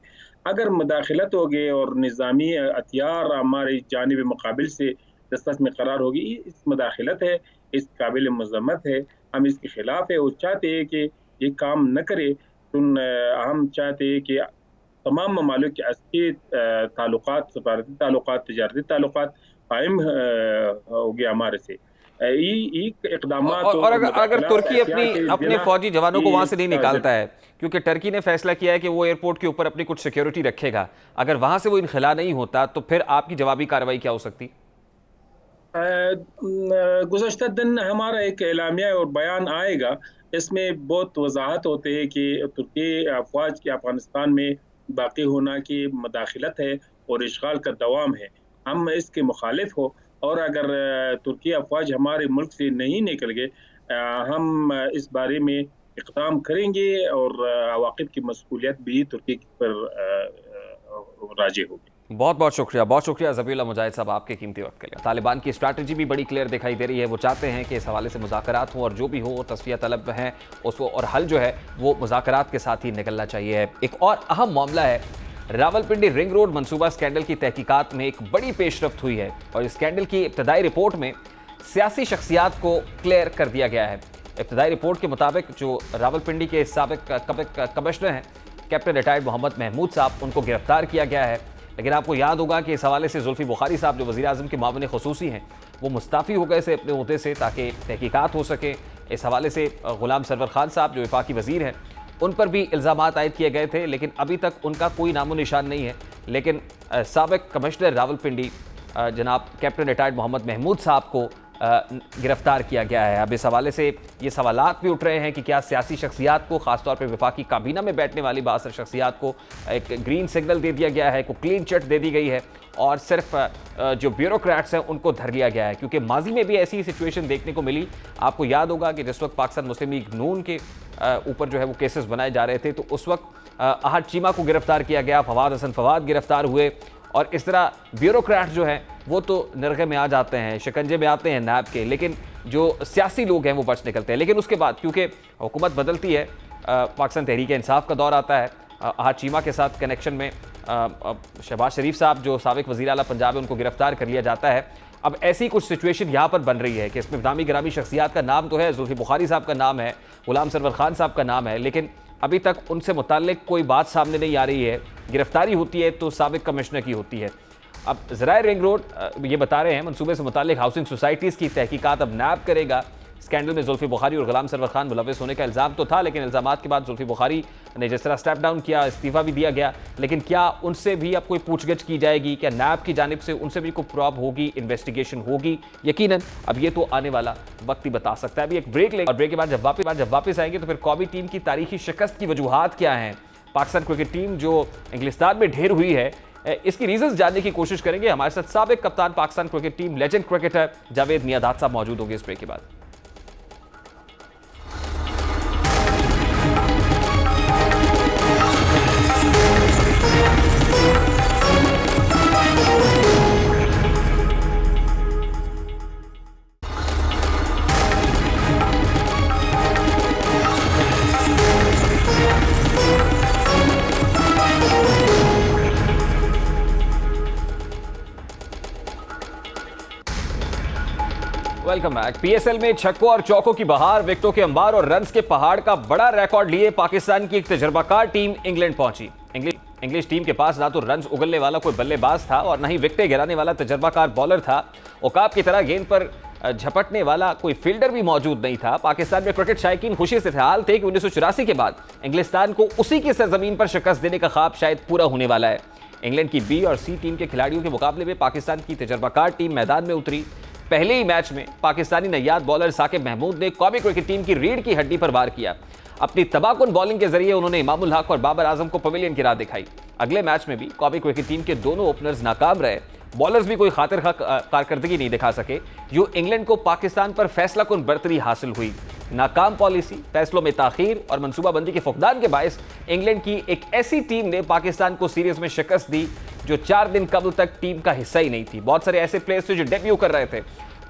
अगर मदाखिलत होगी और निज़ामी हथियार हमारी जानिब मुकाबिल से दस्तक में करार होगी, इस मदाखिलत है, इस काबिल मज़म्मत है, हम इसके खिलाफ है और चाहते हैं कि ये काम न करे। तो हम चाहते हैं कि तमाम ममालिक के अस्सी ताल्लुकात, सफारती ताल्लुकात, तजारती ताल्लुकात कायम हो गया हमारे से। और अगर तुर्की अपने फौजी जवानों को वहां से नहीं निकालता है, क्योंकि टर्की ने फैसला किया है कि वो एयरपोर्ट के ऊपर अपनी कुछ सिक्योरिटी रखेगा, अगर वहां से वो इनखला नहीं होता तो फिर आपकी जवाबी कार्रवाई क्या हो सकती? गुज़श्ता दिन हमारा एक एलामिया और बयान आएगा, इसमें बहुत वजाहत होते हैं कि तुर्की अफवाज के अफगानिस्तान में बाकी होना की मदाखिलत है और इश्गाल का दवाम है। हम इसके मुखालिफ हो, और अगर तुर्की अफवाज हमारे मुल्क से नहीं निकल गए, हम इस बारे में इक़दाम करेंगे और अवाक़िब की मसूलियत भी तुर्की पर राजी होगी। बहुत बहुत शुक्रिया ज़बीउल्लाह मुजाहिद साहब, आपके कीमती वक्त के लिए। तालिबान की स्ट्रैटेजी भी बड़ी क्लियर दिखाई दे रही है, वो चाहते हैं कि इस हवाले से मुज़ाकरात हो और जो भी हो तस्फिया तलब हैं उसको, और हल जो है वो मुज़ाकरात के साथ ही निकलना चाहिए। एक और अहम मामला है, रावलपिंडी रिंग रोड मंसूबा स्कैंडल की तहकीकात में एक बड़ी पेशरफ्त हुई है, और इस स्कैंडल की इब्तदाई रिपोर्ट में सियासी शख्सियात को क्लियर कर दिया गया है। इब्तदाई रिपोर्ट के मुताबिक जो रावलपिंडी के साबिक कमिश्नर हैं कैप्टन रिटायर्ड मोहम्मद महमूद साहब, उनको गिरफ्तार किया गया है। लेकिन आपको याद होगा कि इस हवाले से जुल्फी बुखारी साहब जो वज़ीर आज़म के मामले खसूसी हैं वो मुस्ताफ़ी हो गए थे अपने ओहदे से ताकि तहकीकात हो सके। इस हवाले से गुलाम सरवर खान साहब जो वफाकी वज़ीर हैं उन पर भी इल्ज़ामात आयद किए गए थे, लेकिन अभी तक उनका कोई नामो निशान नहीं है। लेकिन साबिक़ कमिश्नर रावलपिंडी जनाब कैप्टन रिटायर्ड मोहम्मद महमूद साहब को गिरफ्तार किया गया है। अब इस हवाले से ये सवालात भी उठ रहे हैं कि क्या सियासी शख्सियात को, ख़ासतौर पर वफाकी काबीना में बैठने वाली बासर शख्सियात को एक ग्रीन सिग्नल दे दिया गया है, को क्लीन चिट दे दी गई है और सिर्फ जो ब्यूरोक्रेट्स हैं उनको धर लिया गया है। क्योंकि माजी में भी ऐसी सिचुएशन देखने को मिली। आपको याद होगा कि जिस वक्त पाकिस्तान मुस्लिम लीग नून के ऊपर जो है वो केसेस बनाए जा रहे थे तो उस वक्त अहद चीमा को गिरफ्तार किया गया, फवाद हसन फवाद गिरफ्तार हुए और इस तरह ब्यूरोक्रेट जो हैं वो तो नरगे में आ जाते हैं, शिकंजे में आते हैं नैब के, लेकिन जो सियासी लोग हैं वो बच निकलते हैं। लेकिन उसके बाद क्योंकि हुकूमत बदलती है, पाकिस्तान तहरीक इंसाफ का दौर आता है, अहद चीमा के साथ कनेक्शन में शहबाज शरीफ साहब जो साबिक़ वज़ीर आला पंजाब है उनको गिरफ्तार कर लिया जाता है। अब ऐसी कुछ सिचुएशन यहाँ पर बन रही है कि इसमें नामी गिरामी शख्सियात का नाम तो है, जुल्फी बुखारी साहब का नाम है, गुलाम सरवर खान साहब का नाम है, लेकिन अभी तक उनसे मुताल्लिक कोई बात सामने नहीं आ रही है। गिरफ्तारी होती है तो साबिक़ कमिश्नर की होती है। अब ज़राए रिंग रोड ये बता रहे हैं मनसूबे से मुताल्लिक हाउसिंग सोसाइटीज़ की तहकीकात अब नैब करेगा। स्कैंडल में जुल्फी बुखारी और गुलाम सरवर खान मुलविस होने का इल्ज़ाम तो था, लेकिन इल्ज़ामात के बाद जुल्फी बुखारी ने जिस तरह स्टेप डाउन किया, इस्तीफ़ा भी दिया गया, लेकिन क्या उनसे भी अब कोई पूछगिछ की जाएगी? क्या नैब की जानिब से उनसे भी कोई प्रॉब होगी, इन्वेस्टिगेशन होगी? यकीनन अब ये तो आने वाला वक्त ही बता सकता है। अभी एक ब्रेक लेंगे और ब्रेक के बाद जब वापस आएंगे तो फिर कौमी टीम की तारीखी शिकस्त की वजूहात क्या हैं, पाकिस्तान क्रिकेट टीम जो इंग्लिस्तान में ढेर हुई है इसकी रीजंस जानने की कोशिश करेंगे। हमारे साथ साबिक़ कप्तान Pakistan cricket team, legend cricketer Javed my dad साहब मौजूद होंगे इस ब्रेक के बाद। Welcome back. पीएसएल में छक्कों और चौकों की बहार, विकेटों के अंबार और रन्स के पहाड़ का बड़ा रिकॉर्ड लिए पाकिस्तान की एक तजर्बाकार टीम इंग्लैंड पहुंची। इंग्लिश टीम के पास ना तो रन्स उगलने वाला कोई बल्लेबाज था और ना ही विकेटें गिराने वाला तजर्बाकार बॉलर था। औकाब की तरह गेंद पर झपटने वाला कोई फील्डर भी मौजूद नहीं था। पाकिस्तान में क्रिकेट शायकीन खुशी से हाल थे कि 1984 के बाद इंग्लिस्तान को उसी की सरजमीन पर शिकस्त देने का ख्वाब शायद पूरा होने वाला है। इंग्लैंड की बी और सी टीम के खिलाड़ियों के मुकाबले में पाकिस्तान की तजर्बाकार टीम मैदान में उतरी। पहले ही मैच में पाकिस्तानी नैयाद बॉलर साकिब महमूद ने कौमी क्रिकेट टीम की रीढ़ की हड्डी पर वार किया। अपनी तबाहकुन बॉलिंग के जरिए उन्होंने इमामुल हक और बाबर आजम को पवेलियन की राह दिखाई। अगले मैच में भी कौमी क्रिकेट टीम के दोनों ओपनर्स नाकाम रहे, बॉलर्स भी कोई खातिर कारकर्दगी नहीं दिखा सके। यूं इंग्लैंड को पाकिस्तान पर फैसलाकुन बर्तरी हासिल हुई। नाकाम पॉलिसी, फैसलों में ताखीर और मनसूबाबंदी के फुकदान के बायस इंग्लैंड की एक ऐसी टीम ने पाकिस्तान को सीरीज में शिकस्त दी जो 4 दिन कबल तक टीम का हिस्सा ही नहीं थी। बहुत सारे ऐसे प्लेयर्स थे जो डेब्यू कर रहे थे।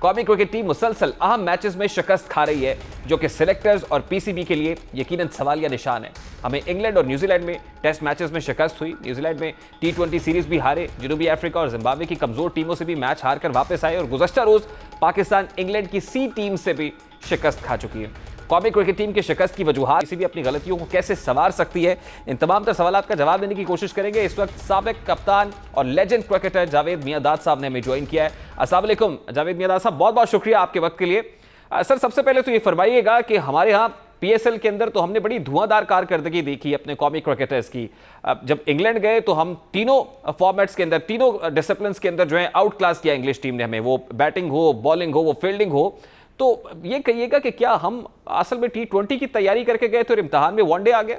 कौमी क्रिकेट टीम मुसलसल अहम मैचेस में शिकस्त खा रही है जो कि सिलेक्टर्स और पीसीबी के लिए यकीनन सवालिया निशान है। हमें इंग्लैंड और न्यूजीलैंड में टेस्ट मैचेस में शिकस्त हुई। न्यूजीलैंड में T20 सीरीज भी हारे। जनूबी अफ्रीका और जिम्बाब्वे की कमजोर टीमों से भी मैच हारकर वापस आए और गुज़श्ता रोज पाकिस्तान इंग्लैंड की सी टीम से भी शिकस्त खा चुकी है। कौमी क्रिकेट टीम के शिकस्त की वजूहात, किसी भी अपनी गलतियों को कैसे संवार सकती है, इन तमाम तर सवालात का जवाब देने की कोशिश करेंगे। इस वक्त साबिक़ कप्तान और लेजेंड क्रिकेटर जावेद मियादाद साहब ने हमें ज्वाइन किया है। अस्सलाम वालेकुम जावेद मियादाद साहब, बहुत बहुत शुक्रिया आपके वक्त के लिए। सर, सबसे पहले तो ये फरमाइएगा कि हमारे यहाँ पीएसएल के अंदर तो हमने बड़ी धुआंधार कारकर्दगी देखी अपने कौमी क्रिकेटर्स की। जब इंग्लैंड गए तो हम तीनों फॉर्मेट्स के अंदर, तीनों डिसिप्लिन के अंदर जो है आउट क्लास किया इंग्लिश टीम ने हमें, वो बैटिंग हो, बॉलिंग हो, वो फील्डिंग हो। तो ये कहिएगा कि क्या हम असल में T20 की तैयारी करके गए तो इम्तिहान में वनडे आ गया?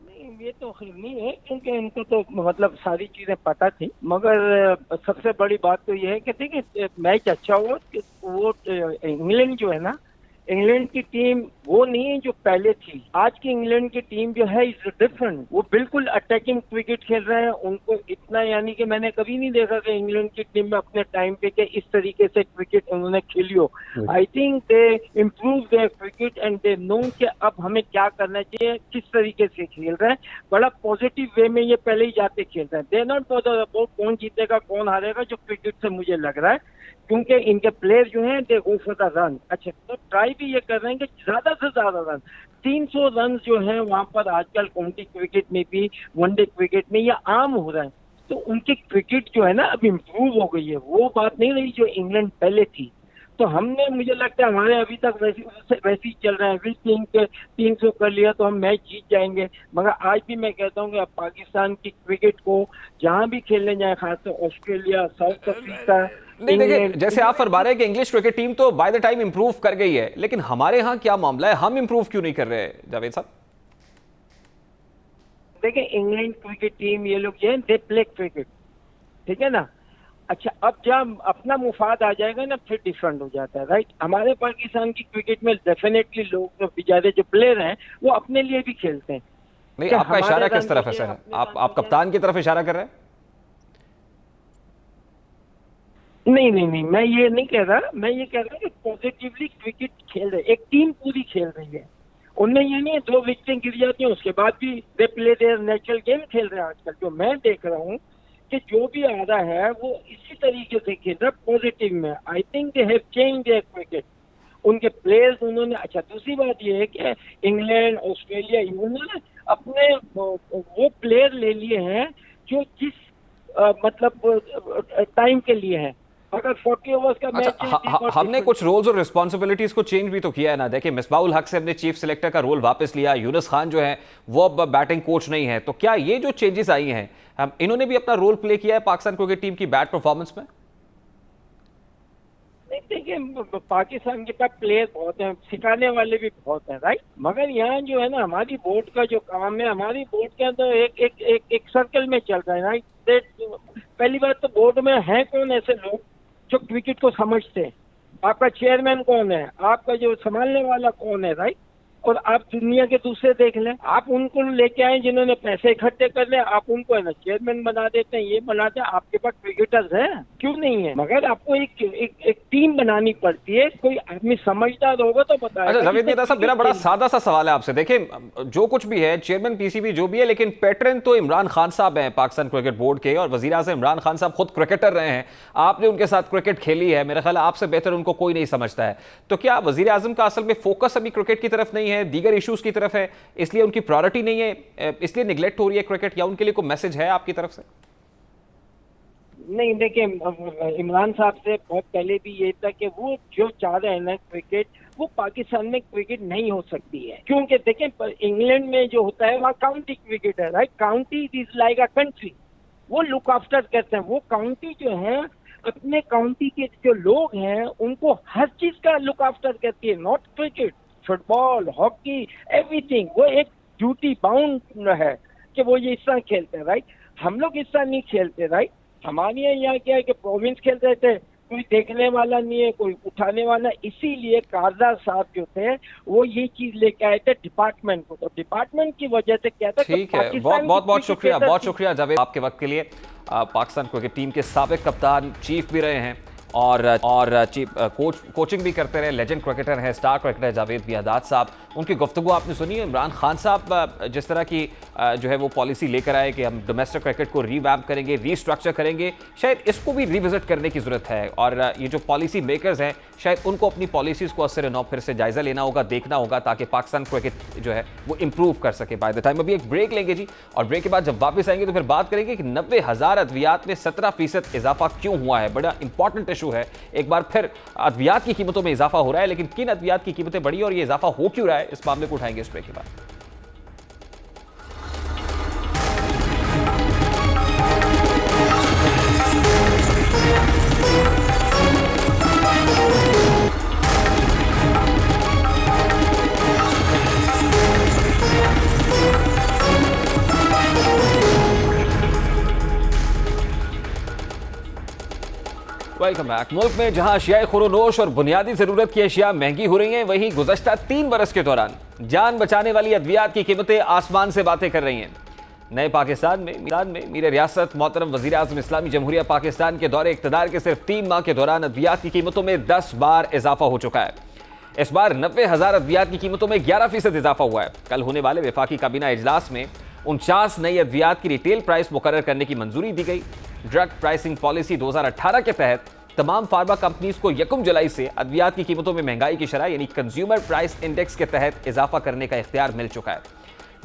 नहीं, ये तो खैर नहीं है क्योंकि इनको तो मतलब सारी चीजें पता थी, मगर सबसे बड़ी बात तो ये है कि देखिए मैच अच्छा हुआ कि वो इंग्लैंड जो है ना, इंग्लैंड की टीम वो नहीं है जो पहले थी। आज की इंग्लैंड की टीम जो है इज डिफरेंट। वो बिल्कुल अटैकिंग क्रिकेट खेल रहे हैं। उनको इतना, यानी कि मैंने कभी नहीं देखा कि इंग्लैंड की टीम में अपने टाइम पे के इस तरीके से क्रिकेट उन्होंने खेली हो। I think they improve their cricket and they know कि अब हमें क्या करना चाहिए, किस तरीके से खेल रहे हैं। बड़ा पॉजिटिव वे में ये पहले ही जाते खेल रहे हैं। दे नॉट बॉदर अबाउट कौन जीतेगा कौन हारेगा, जो क्रिकेट से मुझे लग रहा है, क्योंकि इनके प्लेयर जो हैं दे गो फॉर द रन। अच्छा, तो ट्राई भी ये कर रहे हैं कि ज्यादा से ज्यादा रन, 300 रन जो है वहां पर आजकल काउंटी क्रिकेट में भी, वनडे क्रिकेट में ये आम हो रहा है। तो उनकी क्रिकेट जो है ना अब इम्प्रूव हो गई है, वो बात नहीं रही जो इंग्लैंड पहले थी। तो हमने, मुझे लगता है हमारे अभी तक वैसे ही चल रहा है, वी थिंक 300 कर लिया तो हम मैच जीत जाएंगे। मगर आज भी मैं कहता हूँ कि अब पाकिस्तान की क्रिकेट को जहाँ भी खेलने जाए, खासकर ऑस्ट्रेलिया, साउथ अफ्रीका, नहीं देखिए, जैसे आप फरमा रहे हैं कि इंग्लिश क्रिकेट टीम तो बाय द टाइम इंप्रूव कर गई है, लेकिन हमारे यहाँ क्या मामला है, हम इंप्रूव क्यों नहीं कर रहे हैं जावेद साहब? देखिए इंग्लैंड क्रिकेट टीम, ये लोग जो है दे प्ले क्रिकेट, ठीक है ना। अच्छा, अब जब अपना मुफाद आ जाएगा ना फिर डिफरेंट हो जाता है, राइट। हमारे पाकिस्तान की क्रिकेट में डेफिनेटली लोग जो बेचारे जो प्लेयर हैं वो अपने लिए भी खेलते हैं। नहीं, आपका इशारा किस तरफ है सर? आप कप्तान की तरफ इशारा कर रहे हैं? नहीं, मैं ये नहीं कह रहा, मैं ये कह रहा हूँ कि पॉजिटिवली क्रिकेट खेल रहे, एक टीम पूरी खेल रही है। उनमें ये नहीं है 2 विकेटें गिर जाती हैं उसके बाद भी they play there natural game खेल रहे हैं। आजकल जो मैं देख रहा हूँ कि जो भी आ रहा है वो इसी तरीके से खेल रहा है, पॉजिटिव में। I think they have change their cricket, उनके प्लेयर्स उन्होंने। अच्छा, दूसरी बात ये है कि इंग्लैंड, ऑस्ट्रेलिया, उन्होंने अपने वो प्लेयर ले लिए हैं जो जिस मतलब टाइम के लिए हैं। अगर 40 ओवर्स का मैच है, हमने कुछ रोल्स और रिस्पॉन्सिबिलिटीज को चेंज भी तो किया है ना। देखिए, मिसबाउल हक से हमने चीफ सिलेक्टर का रोल वापस लिया, यूनुस खान जो है वो अब बैटिंग कोच नहीं है। तो क्या ये जो चेंजेस आई हैं, इन्होंने भी अपना रोल प्ले किया है पाकिस्तान क्रिकेट टीम की बैट परफॉर्मेंस में? नहीं, देखिए पाकिस्तान के पास प्लेयर बहुत हैं, सिखाने वाले भी बहुत हैं, राइट। मगर यहाँ जो है ना हमारी बोर्ड का जो काम है, हमारी बोर्ड के अंदर एक सर्कल में चल रहा है, राइट। पहली बात तो बोर्ड में है कौन ऐसे लोग जो क्रिकेट को समझते हैं? आपका चेयरमैन कौन है, आपका जो संभालने वाला कौन है, राइट। और आप दुनिया के दूसरे देख लें, आप उनको लेके आए जिन्होंने पैसे इकट्ठे कर ले, आप उनको है ना चेयरमैन बना देते हैं, ये बनाते हैं। आपके पास क्रिकेटर्स हैं, क्यों नहीं है? मगर आपको एक टीम बनानी पड़ती है। कोई आदमी समझदार होगा तो बताएगा। अच्छा जावेद मेहता साहब, मेरा बड़ा सादा सा सवाल है आपसे। देखिए, जो कुछ भी है, चेयरमैन पीसीबी जो भी है, लेकिन पैटर्न तो इमरान खान साहब हैं पाकिस्तान क्रिकेट बोर्ड के, और वजीर आज़म इमरान खान साहब खुद क्रिकेटर रहे हैं। आपने उनके साथ क्रिकेट खेली है, मेरा ख्याल आपसे बेहतर उनको कोई नहीं समझता है। तो क्या वजीर आज़म का असल में फोकस अभी क्रिकेट की तरफ नहीं है, दीगर इश्यूज की तरफ है, इसलिए उनकी प्रायोरिटी नहीं है, इसलिए निगलेक्ट हो रही है क्रिकेट, या उनके लिए कोई मैसेज है आपकी तरफ से? नहीं, देखिए इमरान साहब से बहुत पहले भी ये था कि वो जो चाह रहे हैं ना क्रिकेट, वो पाकिस्तान में क्रिकेट नहीं हो सकती है। क्योंकि देखिए इंग्लैंड में जो होता है वहाँ काउंटी क्रिकेट है, right. County is like a country, वो लुक आफ्टर करते हैं। वो काउंटी जो है अपने काउंटी के जो लोग हैं उनको हर चीज का लुक आफ्टर करती है, not cricket, football, hockey, everything. वो एक ड्यूटी बाउंड है कि वो ये इस तरह खेलते हैं, राइट। हम लोग इस तरह नहीं खेलते, राइट। हमारे यहाँ क्या है कि प्रोविंस खेल रहे थे, कोई देखने वाला नहीं है, कोई उठाने वाला। इसीलिए कारदार साहब जो थे वो ये चीज लेके आए थे डिपार्टमेंट को, तो डिपार्टमेंट की वजह से क्या था। ठीक है, बहुत शुक्रिया जावेद आपके वक्त के लिए। पाकिस्तान क्रिकेट टीम के साबिक कप्तान, चीफ भी रहे हैं और चीफ कोचिंग भी करते रहे, लेजेंड क्रिकेटर हैं, स्टार क्रिकेटर जावेद बियादात साहब। उनकी गुफ्तगू आपने सुनी। इमरान खान साहब जिस तरह की जो है वो पॉलिसी लेकर आए कि हम डोमेस्टिक क्रिकेट को रीवैम्प करेंगे, रीस्ट्रक्चर करेंगे, शायद इसको भी रिविजिट करने की ज़रूरत है। और ये जो पॉलिसी मेकर्स हैं, शायद उनको अपनी पॉलिसीज़ को असर नौ फिर से जायज़ा लेना होगा, देखना होगा, ताकि पाकिस्तान क्रिकेट जो है वो इंप्रूव कर सके बाय द टाइम। अभी एक ब्रेक लेंगे जी, और ब्रेक के बाद जब वापस आएंगे तो फिर बात करेंगे कि 90,000 अद्वियात में 17% इजाफा क्यों हुआ है। बड़ा इंपॉर्टेंट इशू है। एक बार फिर अद्वियात की कीमतों में इजाफा हो रहा है, लेकिन किन अद्वियात की कीमतें बढ़ी और ये इजाफा हो क्यों रहा है, इस मामले को उठाएंगे इस ब्रेक के बाद। Welcome back. मुल्क में जहां अशियाए खुरोनोश और बुनियादी जरूरत की अशिया महंगी हो रही हैं, वहीं गुज़श्ता 3 बरस के दौरान जान बचाने वाली अद्वियात की कीमतें आसमान से बातें कर रही हैं। नए पाकिस्तान में मीर रियासत मोहतरम वज़ीर आज़म इस्लामी जमहूरिया पाकिस्तान के दौरे इक़्तिदार के सिर्फ 3 माह के दौरान अद्वियात की कीमतों में 10 बार इजाफा हो चुका है। इस बार 90,000 अद्वियात की कीमतों में 11% इजाफा हुआ है। कल होने वाले वफाकी काबीना इजलास में 49 नई अद्वियात की रिटेल प्राइस मुकर्रर करने की मंजूरी दी गई। ड्रग प्राइसिंग पॉलिसी 2018 के तहत तमाम फार्मा कंपनीज को 1 जुलाई से अद्वियात की कीमतों में महंगाई की शरह यानी कंज्यूमर प्राइस इंडेक्स के तहत इजाफा करने का इख्तियार मिल चुका है।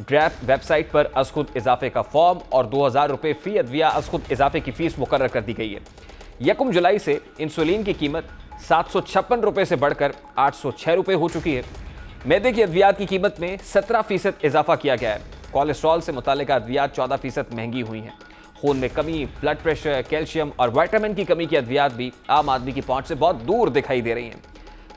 ड्रैफ्ट वेबसाइट पर अज़खुद इजाफे का फॉर्म और 2000 रुपये फी अद्विया अज़खुद इजाफे की फीस मुकर्रर कर दी गई है। 1 जुलाई से इंसुलिन की कीमत 756 रुपये से बढ़कर 806 रुपये हो चुकी है। मैदे की अद्वियात की कीमत में 17% इजाफा किया गया है। कोलेस्ट्रॉल से मुताल्लिक अद्वियात 14% महंगी हुई हैं। खून में कमी, ब्लड प्रेशर, कैल्शियम और विटामिन की कमी की अद्वियात भी आम आदमी की पहुंच से बहुत दूर दिखाई दे रही हैं।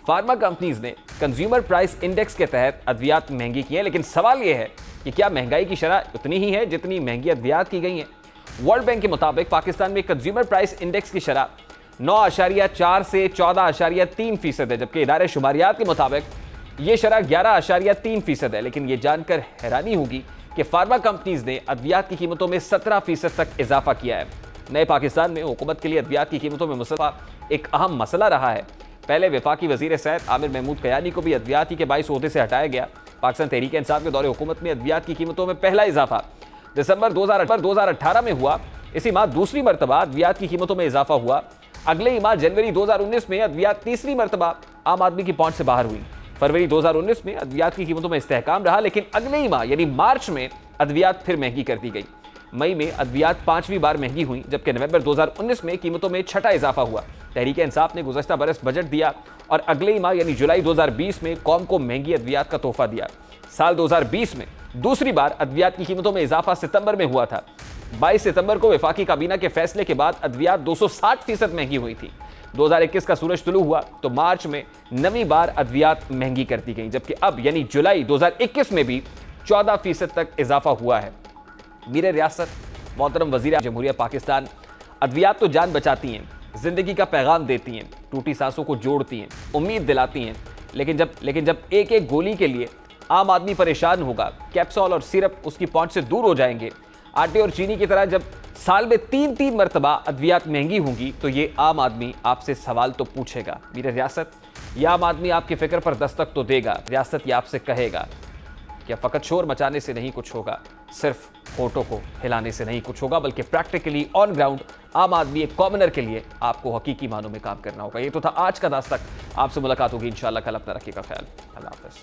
फार्मा कंपनीज ने कंज्यूमर प्राइस इंडेक्स के तहत अद्वियात महंगी की है, लेकिन सवाल यह है कि क्या महंगाई की शरह उतनी ही है जितनी महंगी अद्वियात की गई हैं? वर्ल्ड बैंक के मुताबिक पाकिस्तान में कंज्यूमर प्राइस इंडेक्स की शरह 9.4 से 14.3% है, जबकि इदारे शुमारियात के मुताबिक ये शरह 11.3% है। लेकिन ये जानकर हैरानी होगी कि फार्मा कंपनीज ने अद्वियात की कीमतों में 17% तक इजाफा किया है। नए पाकिस्तान में हुकूमत के लिए अद्वियात की कीमतों में मुसलसल एक अहम मसला रहा है। पहले वफाकी वजीर सेहत आमिर महमूद कयानी को भी अद्वियाती के बाइस ओहदे से हटाया गया। पाकिस्तान तहरीक इंसाफ के दौरे हुकूमत में अद्वियात की कीमतों में पहला इजाफा दिसंबर 2018 में हुआ। इसी माह दूसरी मरतबा अद्वियात की कीमतों में इजाफा हुआ। अगले ही माह जनवरी 2019 में अद्वियात तीसरी मरतबा आम आदमी की पहुंच से बाहर हुई। फरवरी 2019 में अद्वियात की कीमतों में इस्तेहकाम रहा, लेकिन अगले ही माह यानी मार्च में अद्वियात फिर महंगी कर दी गई। मई में अद्वियात 5वीं बार महंगी हुई, जबकि नवंबर 2019 में कीमतों में 6ठा इजाफा हुआ। तहरीक इंसाफ ने गुज़श्ता बरस बजट दिया और अगले ही माह यानी जुलाई 2020 में कौम को महंगी अद्वियात का तोहफा दिया। साल 2020 में दूसरी बार अद्वियात की कीमतों में इजाफा सितंबर में हुआ था। 22 सितंबर को वफाकी काबीना के फैसले के बाद अद्वियात 260% महंगी हुई थी। 2021 का सूरज तुलू हुआ तो मार्च में 9वीं बार अद्वियात महंगी कर दी गई, जबकि अब यानी जुलाई 2021 में भी 14% तक इजाफा हुआ है। मीर रियासत मोहतरम वज़ीर जमहूरिया पाकिस्तान, अद्वियात तो जान बचाती हैं, जिंदगी का पैगाम देती हैं, टूटी सांसों को जोड़ती हैं, उम्मीद दिलाती हैं, लेकिन जब एक एक गोली के लिए आम आदमी परेशान होगा, कैप्सूल और सिरप उसकी पहुंच से दूर हो जाएंगे, आटे और चीनी की तरह जब साल में 3 मरतबा अद्वियात महंगी होंगी, तो ये आम आदमी आपसे सवाल तो पूछेगा। मीर रियासत, यह आम आदमी आपकी फिक्र पर दस्तक तो देगा। रियासत ये आपसे कहेगा क्या फ़कत शोर मचाने से नहीं कुछ होगा, सिर्फ होठों को हिलाने से नहीं कुछ होगा, बल्कि प्रैक्टिकली ऑन ग्राउंड आम आदमी एक कॉमनर के लिए आपको हकीकी मानों में काम करना होगा। ये तो था आज का दस्तक। आपसे मुलाकात होगी इंशाल्लाह कल। अपना रखिएगा ख्याल। अल्लाह हाफ़िज़।